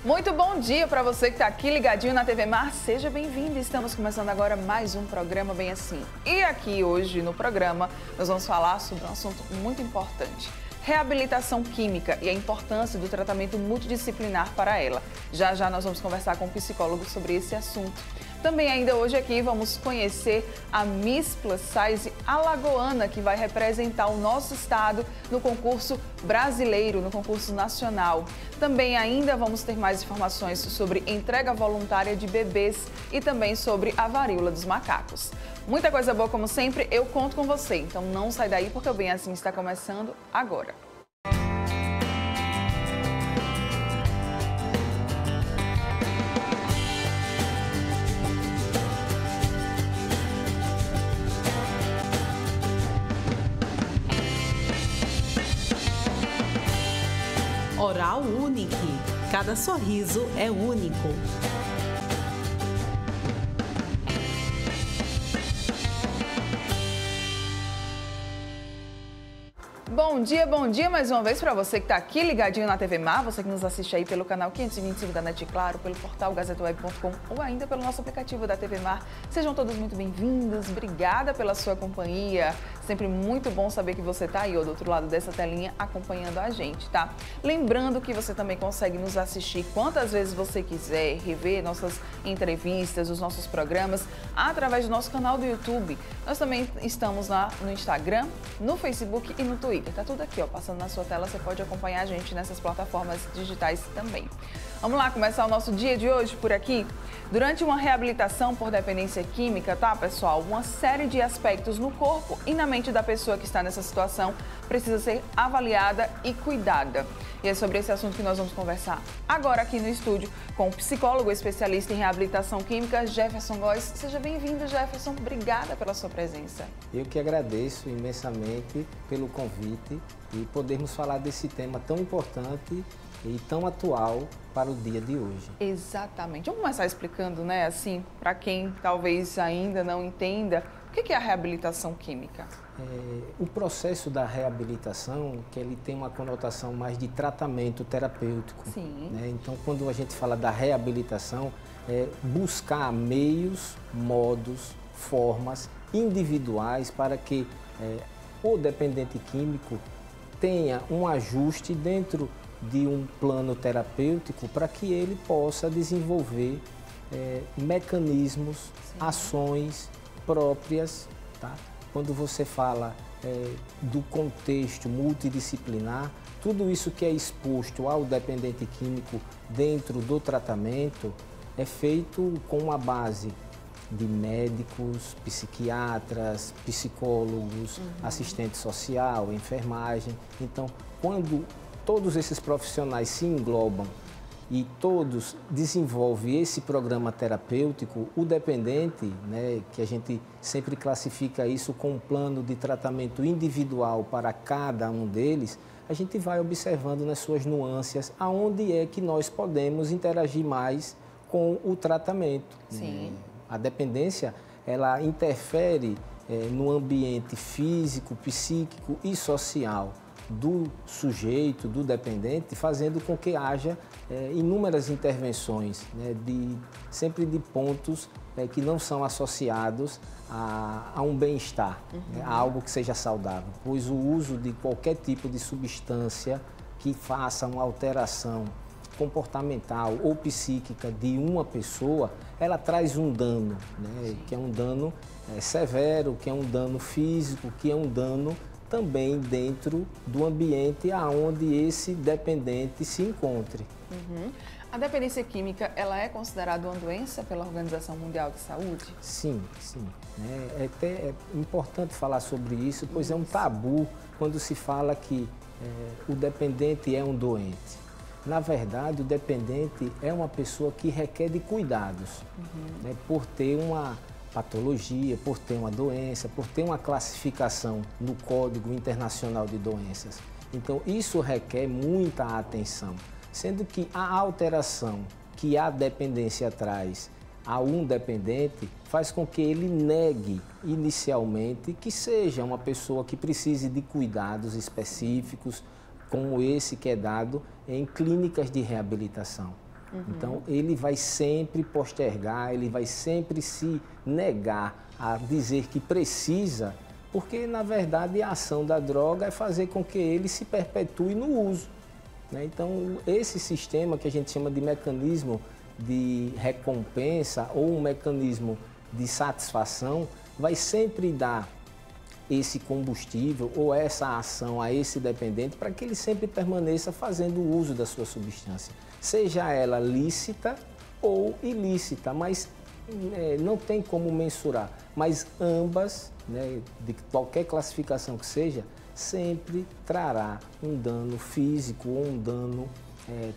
Muito bom dia para você que está aqui ligadinho na TV Mar. Seja bem-vindo. Estamos começando agora mais um programa Bem Assim. E aqui hoje no programa nós vamos falar sobre um assunto muito importante. Reabilitação química e a importância do tratamento multidisciplinar para ela. Já já nós vamos conversar com um psicólogo sobre esse assunto. Também ainda hoje aqui vamos conhecer a Miss Plus Size alagoana, que vai representar o nosso estado no concurso brasileiro, no concurso nacional. Também ainda vamos ter mais informações sobre entrega voluntária de bebês e também sobre a varíola dos macacos. Muita coisa boa, como sempre, eu conto com você. Então não sai daí porque o Bem Assim está começando agora. Oral Unique. Cada sorriso é único. Bom dia mais uma vez para você que está aqui ligadinho na TV Mar, você que nos assiste aí pelo canal 525 da NET Claro, pelo portal gazetaweb.com ou ainda pelo nosso aplicativo da TV Mar. Sejam todos muito bem-vindos, obrigada pela sua companhia. Sempre muito bom saber que você está aí do outro lado dessa telinha acompanhando a gente, tá? Lembrando que você também consegue nos assistir quantas vezes você quiser, rever nossas entrevistas, os nossos programas, através do nosso canal do YouTube. Nós também estamos lá no Instagram, no Facebook e no Twitter. Tá tudo aqui, ó, passando na sua tela, você pode acompanhar a gente nessas plataformas digitais também. Vamos lá começar o nosso dia de hoje por aqui. Durante uma reabilitação por dependência química, tá, pessoal? Uma série de aspectos no corpo e na mente da pessoa que está nessa situação precisa ser avaliada e cuidada. E é sobre esse assunto que nós vamos conversar agora aqui no estúdio com o psicólogo especialista em reabilitação química, Jefferson Góes. Seja bem-vindo, Jefferson. Obrigada pela sua presença. Eu que agradeço imensamente pelo convite e podermos falar desse tema tão importante e tão atual para o dia de hoje. Exatamente. Vamos começar explicando, né, assim, para quem talvez ainda não entenda, o que é a reabilitação química? O processo da reabilitação, que ele tem uma conotação mais de tratamento terapêutico. Sim. Né? Então, quando a gente fala da reabilitação, é buscar meios, modos, formas individuais para que o dependente químico tenha um ajuste dentro de um plano terapêutico para que ele possa desenvolver mecanismos, sim, ações próprias, tá? Quando você fala do contexto multidisciplinar, tudo isso que é exposto ao dependente químico dentro do tratamento é feito com a base de médicos, psiquiatras, psicólogos, assistente social, enfermagem. Então, quando todos esses profissionais se englobam e todos desenvolvem esse programa terapêutico, o dependente, né, que a gente sempre classifica isso com um plano de tratamento individual para cada um deles, a gente vai observando nas suas nuances aonde é que nós podemos interagir mais com o tratamento. Sim. A dependência, ela interfere no ambiente físico, psíquico e social do sujeito, do dependente, fazendo com que haja inúmeras intervenções, né, sempre de pontos que não são associados a um bem-estar, né, a algo que seja saudável, pois o uso de qualquer tipo de substância que faça uma alteração comportamental ou psíquica de uma pessoa, ela traz um dano, né, que é um dano severo, que é um dano físico, que é um dano também dentro do ambiente aonde esse dependente se encontre. A dependência química, ela é considerada uma doença pela Organização Mundial de Saúde? Sim, sim. É até importante falar sobre isso, pois é um tabu quando se fala que o dependente é um doente. Na verdade, o dependente é uma pessoa que requer de cuidados, né, por ter uma patologia, por ter uma doença, por ter uma classificação no Código Internacional de Doenças. Então, isso requer muita atenção, sendo que a alteração que a dependência traz a um dependente faz com que ele negue inicialmente que seja uma pessoa que precise de cuidados específicos, como esse que é dado em clínicas de reabilitação. Então, ele vai sempre postergar, ele vai sempre se negar a dizer que precisa, porque, na verdade, a ação da droga é fazer com que ele se perpetue no uso, né? Então, esse sistema que a gente chama de mecanismo de recompensa ou um mecanismo de satisfação vai sempre dar esse combustível ou essa ação a esse dependente para que ele sempre permaneça fazendo uso da sua substância, seja ela lícita ou ilícita, mas não tem como mensurar. Mas ambas, né, de qualquer classificação que seja, sempre trará um dano físico ou um dano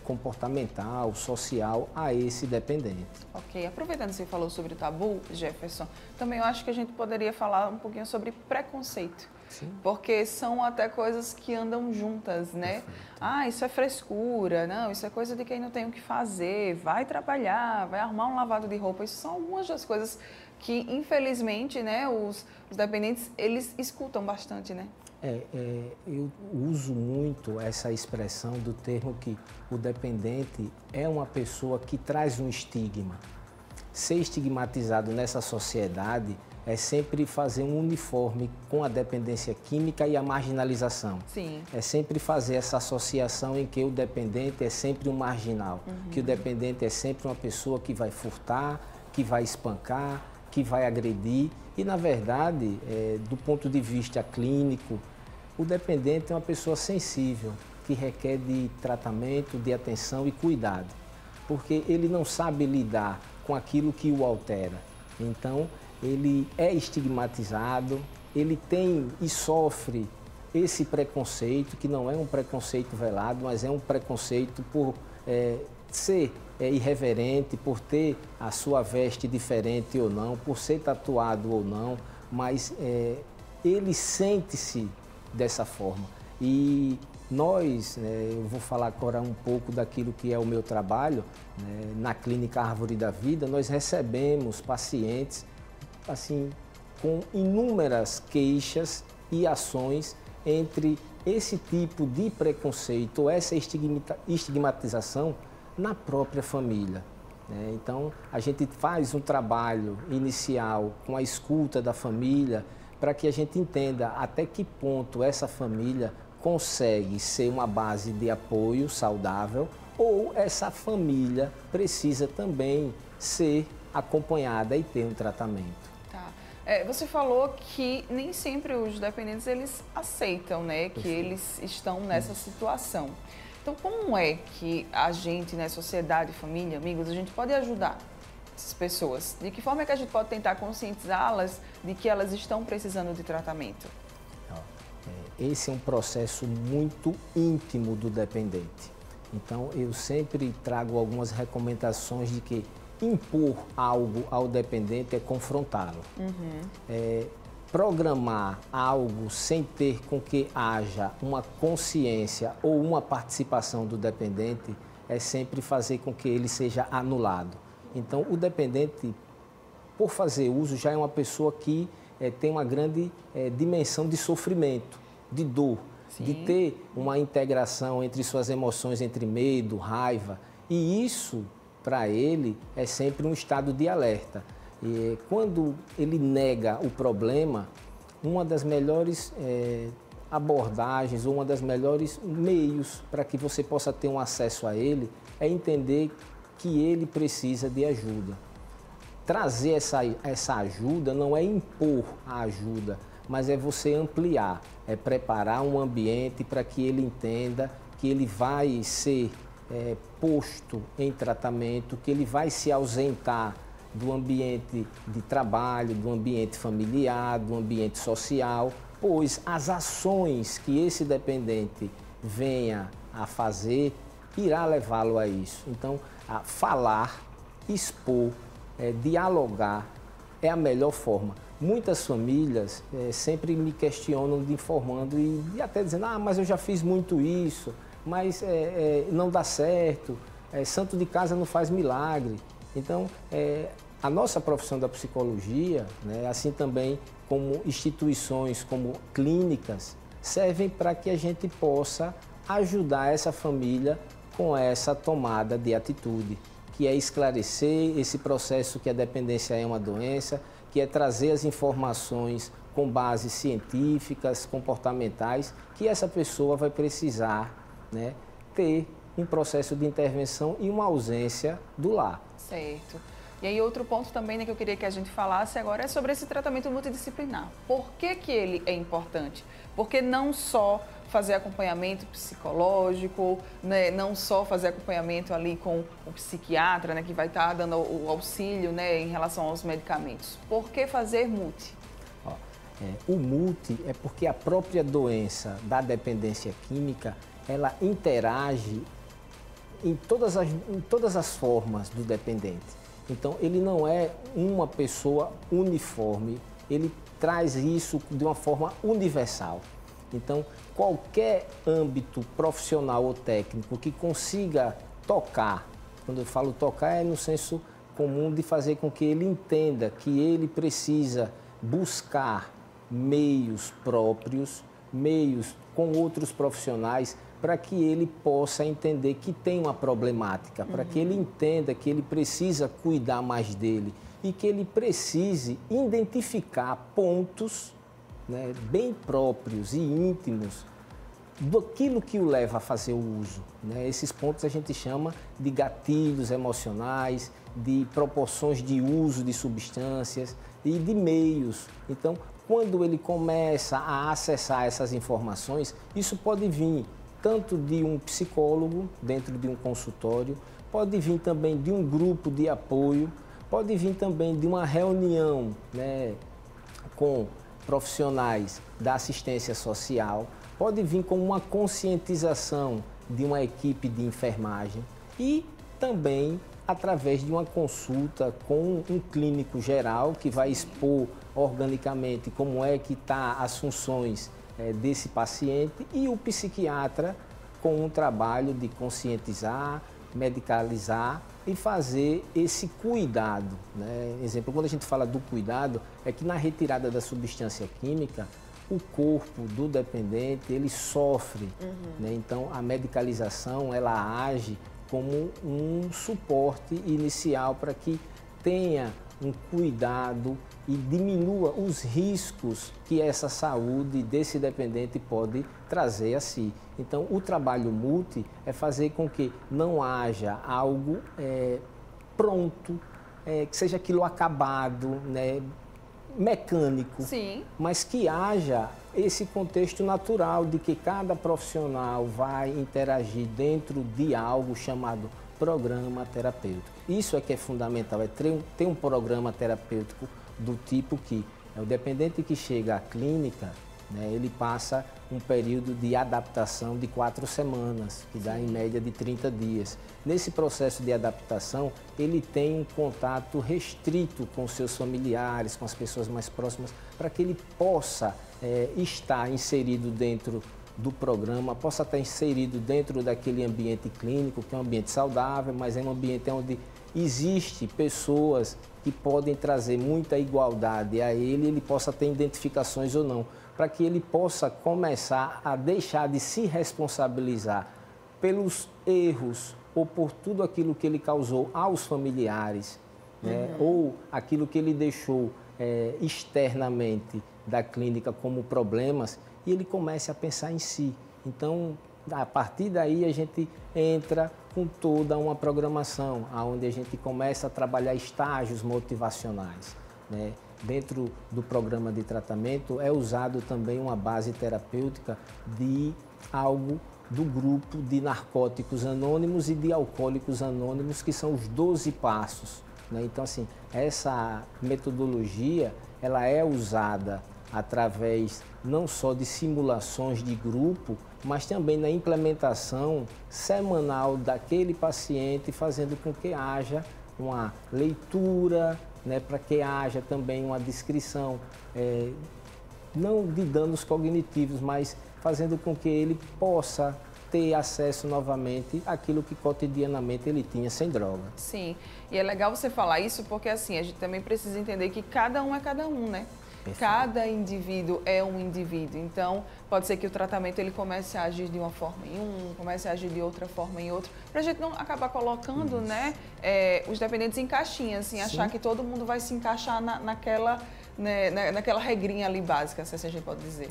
comportamental, social a esse dependente. Ok, aproveitando que você falou sobre o tabu, Jefferson, também eu acho que a gente poderia falar um pouquinho sobre preconceito. Sim. Porque são até coisas que andam juntas, né? Perfeito. Ah, isso é frescura, não, isso é coisa de quem não tem o que fazer, vai trabalhar, vai arrumar um lavado de roupa. Isso são algumas das coisas que, infelizmente, né, os dependentes, eles escutam bastante, né? Eu uso muito essa expressão do termo que o dependente é uma pessoa que traz um estigma. Ser estigmatizado nessa sociedade é sempre fazer um uniforme com a dependência química e a marginalização. Sim. É sempre fazer essa associação em que o dependente é sempre um marginal, que o dependente é sempre uma pessoa que vai furtar, que vai espancar, que vai agredir. E, na verdade, do ponto de vista clínico, o dependente é uma pessoa sensível, que requer de tratamento, de atenção e cuidado, porque ele não sabe lidar com aquilo que o altera. Então, ele é estigmatizado, ele tem e sofre esse preconceito, que não é um preconceito velado, mas é um preconceito por ser irreverente, por ter a sua veste diferente ou não, por ser tatuado ou não, mas ele sente-se dessa forma. E nós, eu vou falar agora um pouco daquilo que é o meu trabalho, né, na Clínica Árvore da Vida, nós recebemos pacientes assim, com inúmeras queixas e ações entre esse tipo de preconceito ou essa estigmatização na própria família, né? Então, a gente faz um trabalho inicial com a escuta da família para que a gente entenda até que ponto essa família consegue ser uma base de apoio saudável ou essa família precisa também ser acompanhada e ter um tratamento. Tá. Você falou que nem sempre os dependentes eles aceitam, né, que eles estão nessa situação. Então, como é que a gente, né, sociedade, família, amigos, a gente pode ajudar essas pessoas? De que forma é que a gente pode tentar conscientizá-las de que elas estão precisando de tratamento? Esse é um processo muito íntimo do dependente. Então, eu sempre trago algumas recomendações de que impor algo ao dependente é confrontá-lo. Programar algo sem ter com que haja uma consciência ou uma participação do dependente é sempre fazer com que ele seja anulado. Então, o dependente, por fazer uso, já é uma pessoa que tem uma grande dimensão de sofrimento, de dor, Sim. de ter uma integração entre suas emoções, entre medo, raiva. E isso, para ele, é sempre um estado de alerta. E quando ele nega o problema, uma das melhores abordagens, ou uma das melhores meios para que você possa ter um acesso a ele, é entender que ele precisa de ajuda. Trazer essa ajuda não é impor a ajuda, mas é você ampliar, é preparar um ambiente para que ele entenda que ele vai ser posto em tratamento, que ele vai se ausentar do ambiente de trabalho, do ambiente familiar, do ambiente social, pois as ações que esse dependente venha a fazer irá levá-lo a isso. Então, falar, expor, dialogar é a melhor forma. Muitas famílias sempre me questionam informando e até dizendo, mas eu já fiz muito isso, mas não dá certo, santo de casa não faz milagre. Então, a nossa profissão da psicologia, né, assim também como instituições, como clínicas, servem para que a gente possa ajudar essa família com essa tomada de atitude, que é esclarecer esse processo que a dependência é uma doença, que é trazer as informações com bases científicas, comportamentais, que essa pessoa vai precisar, né, ter um processo de intervenção e uma ausência do lar. Certo. E aí outro ponto também, né, que eu queria que a gente falasse agora é sobre esse tratamento multidisciplinar. Por que que ele é importante? Porque não só fazer acompanhamento psicológico, né, não só fazer acompanhamento ali com o psiquiatra, né, que vai estar dando o auxílio, né, em relação aos medicamentos. Por que fazer multi? O multi é porque a própria doença da dependência química, ela interage em todas as formas do dependente. Então, ele não é uma pessoa uniforme, ele traz isso de uma forma universal. Então, qualquer âmbito profissional ou técnico que consiga tocar, quando eu falo tocar é no senso comum de fazer com que ele entenda que ele precisa buscar meios próprios, meios com outros profissionais, para que ele possa entender que tem uma problemática, para que ele entenda que ele precisa cuidar mais dele e que ele precise identificar pontos, né, bem próprios e íntimos daquilo que o leva a fazer o uso, né? Esses pontos a gente chama de gatilhos emocionais, de proporções de uso de substâncias e de meios. Então, quando ele começa a acessar essas informações, isso pode vir tanto de um psicólogo dentro de um consultório, pode vir também de um grupo de apoio, pode vir também de uma reunião, né, com profissionais da assistência social, pode vir com uma conscientização de uma equipe de enfermagem e também através de uma consulta com um clínico geral que vai expor organicamente como é que está as funções desse paciente e o psiquiatra com um trabalho de conscientizar, medicalizar e fazer esse cuidado, né? Exemplo, quando a gente fala do cuidado, é que na retirada da substância química, o corpo do dependente, ele sofre, né? Então, a medicalização, ela age como um suporte inicial para que tenha um cuidado e diminua os riscos que essa saúde desse dependente pode trazer a si. Então, o trabalho multi é fazer com que não haja algo pronto, que seja aquilo acabado, né, mecânico, Sim. mas que haja esse contexto natural de que cada profissional vai interagir dentro de algo chamado programa terapêutico. Isso é que é fundamental, é ter um programa terapêutico do tipo que o dependente que chega à clínica, né, ele passa um período de adaptação de 4 semanas, que dá em média de 30 dias. Nesse processo de adaptação, ele tem um contato restrito com seus familiares, com as pessoas mais próximas, para que ele possa estar inserido dentro do programa, possa estar inserido dentro daquele ambiente clínico, que é um ambiente saudável, mas é um ambiente onde existe pessoas que podem trazer muita igualdade a ele possa ter identificações ou não, para que ele possa começar a deixar de se responsabilizar pelos erros ou por tudo aquilo que ele causou aos familiares, né? Ou aquilo que ele deixou externamente da clínica como problemas, e ele comece a pensar em si. Então, a partir daí, a gente entra com toda uma programação, onde a gente começa a trabalhar estágios motivacionais, né? Dentro do programa de tratamento é usado também uma base terapêutica de algo do grupo de narcóticos anônimos e de alcoólicos anônimos, que são os 12 passos, né? Então, assim, essa metodologia ela é usada através não só de simulações de grupo, mas também na implementação semanal daquele paciente, fazendo com que haja uma leitura, né, para que haja também uma descrição, não de danos cognitivos, mas fazendo com que ele possa ter acesso novamente àquilo que cotidianamente ele tinha sem droga. Sim, e é legal você falar isso porque assim, a gente também precisa entender que cada um é cada um, né? Cada indivíduo é um indivíduo, então pode ser que o tratamento ele comece a agir de uma forma em um, comece a agir de outra forma em outro, para a gente não acabar colocando, né, os dependentes em caixinhas, assim, achar que todo mundo vai se encaixar naquela regrinha ali básica, se a gente pode dizer.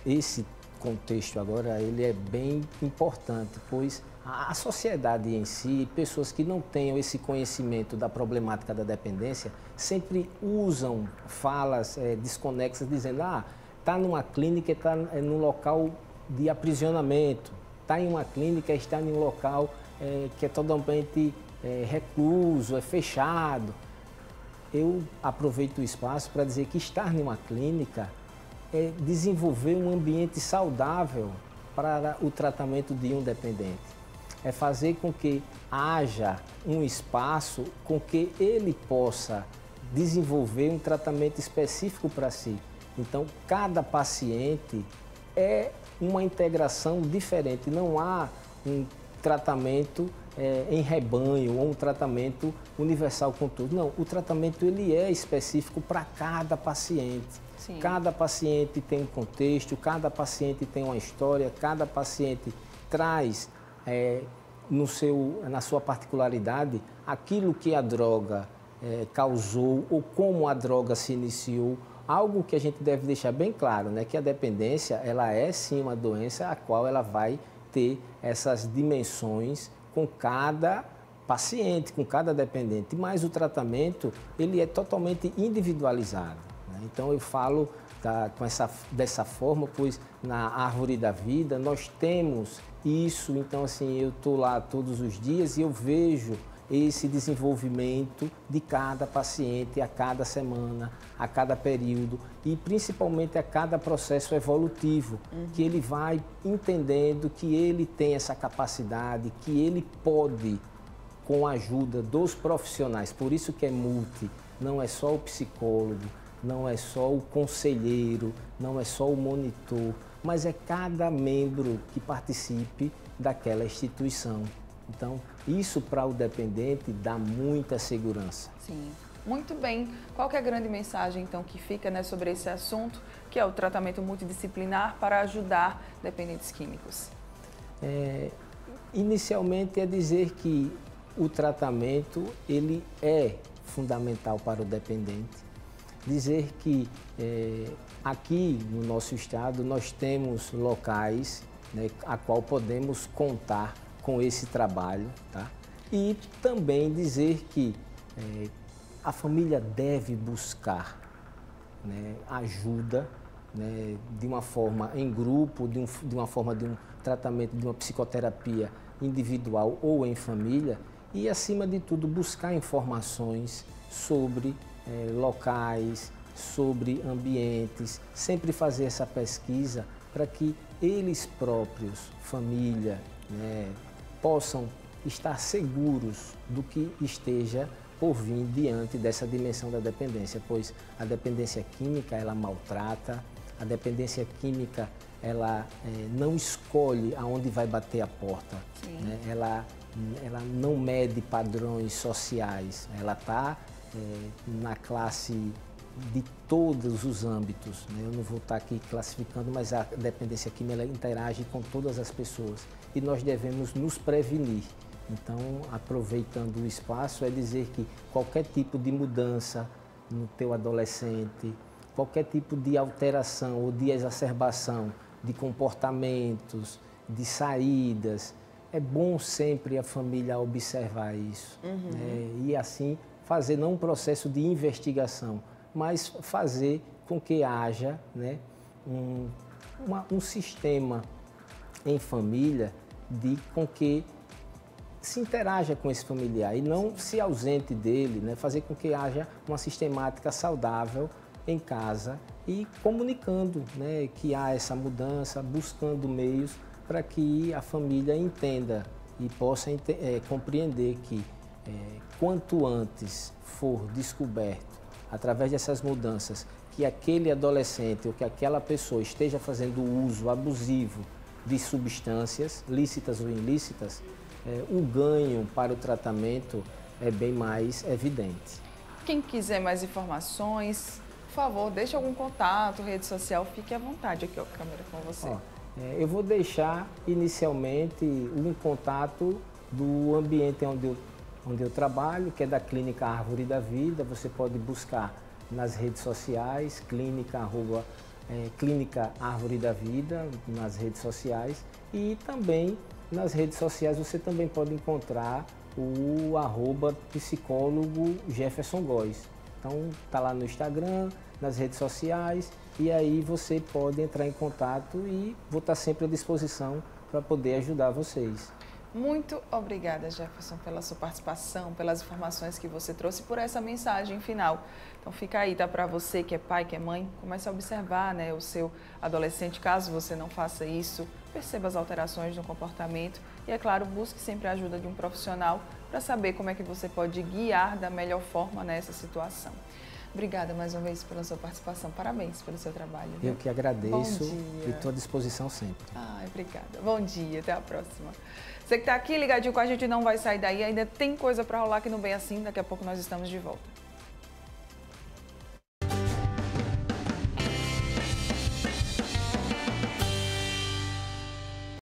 Esse contexto agora ele é bem importante, pois a sociedade em si, pessoas que não tenham esse conhecimento da problemática da dependência, sempre usam falas desconexas, dizendo, está numa clínica, está num local de aprisionamento, está em uma clínica, está em um local que é totalmente recluso, é fechado. Eu aproveito o espaço para dizer que estar em uma clínica é desenvolver um ambiente saudável para o tratamento de um dependente. É fazer com que haja um espaço com que ele possa desenvolver um tratamento específico para si. Então, cada paciente é uma integração diferente. Não há um tratamento em rebanho ou um tratamento universal com tudo. Não, o tratamento ele é específico para cada paciente. Sim. Cada paciente tem um contexto, cada paciente tem uma história, cada paciente traz na sua particularidade aquilo que a droga causou ou como a droga se iniciou. Algo que a gente deve deixar bem claro, né, que a dependência ela é sim uma doença a qual ela vai ter essas dimensões com cada paciente, com cada dependente, mas o tratamento ele é totalmente individualizado, né? Então eu falo dessa forma, pois na árvore da vida nós temos isso, então assim, eu estou lá todos os dias e eu vejo esse desenvolvimento de cada paciente a cada semana, a cada período e principalmente a cada processo evolutivo, que ele vai entendendo que ele tem essa capacidade, que ele pode, com a ajuda dos profissionais, por isso que é multi, não é só o psicólogo, não é só o conselheiro, não é só o monitor, mas é cada membro que participe daquela instituição. Então, isso para o dependente dá muita segurança. Sim, muito bem. Qual que é a grande mensagem, então, que fica, né, sobre esse assunto, que é o tratamento multidisciplinar para ajudar dependentes químicos? Inicialmente é dizer que o tratamento ele é fundamental para o dependente. Dizer que aqui no nosso estado nós temos locais, né, a qual podemos contar com esse trabalho, tá? E também dizer que a família deve buscar, né, ajuda, né, de uma forma em grupo, de uma forma de um tratamento, de uma psicoterapia individual ou em família e, acima de tudo, buscar informações sobre locais, sobre ambientes, sempre fazer essa pesquisa para que eles próprios, família, né, possam estar seguros do que esteja por vir diante dessa dimensão da dependência, pois a dependência química, ela maltrata, a dependência química, ela não escolhe aonde vai bater a porta, né? Ela não mede padrões sociais, ela está na classe de todos os âmbitos, né? Eu não vou estar aqui classificando, mas a dependência química ela interage com todas as pessoas e nós devemos nos prevenir. Então, aproveitando o espaço, é dizer que qualquer tipo de mudança no teu adolescente, qualquer tipo de alteração ou de exacerbação de comportamentos, de saídas, é bom sempre a família observar isso, né? E assim fazer não um processo de investigação, mas fazer com que haja, né, um sistema em família com que se interaja com esse familiar e não se ausente dele, né, fazer com que haja uma sistemática saudável em casa e comunicando, né, que há essa mudança, buscando meios para que a família entenda e possa compreender que quanto antes for descoberto, através dessas mudanças, que aquele adolescente ou que aquela pessoa esteja fazendo uso abusivo de substâncias, lícitas ou ilícitas, o ganho para o tratamento é bem mais evidente. Quem quiser mais informações, favor, deixe algum contato, rede social, fique à vontade aqui, ó, câmera com você. Eu vou deixar inicialmente um contato do ambiente onde eu trabalho, que é da Clínica Árvore da Vida. Você pode buscar nas redes sociais, Clínica Árvore da Vida, nas redes sociais, e também nas redes sociais você também pode encontrar o @psicólogo Jefferson Góes. Então tá lá no Instagram, nas redes sociais, e aí você pode entrar em contato e vou estar sempre à disposição para poder ajudar vocês. Muito obrigada, Jefferson, pela sua participação, pelas informações que você trouxe, por essa mensagem final. Então fica aí, tá? Para você que é pai, que é mãe, comece a observar, né, o seu adolescente. Caso você não faça isso, perceba as alterações no comportamento e, é claro, busque sempre a ajuda de um profissional para saber como é que você pode guiar da melhor forma nessa situação. Obrigada mais uma vez pela sua participação. Parabéns pelo seu trabalho. Eu que agradeço e estou à disposição sempre. Obrigada. Bom dia, até a próxima. Você que está aqui ligadinho com a gente, não vai sair daí, ainda tem coisa para rolar que não vem assim. Daqui a pouco nós estamos de volta.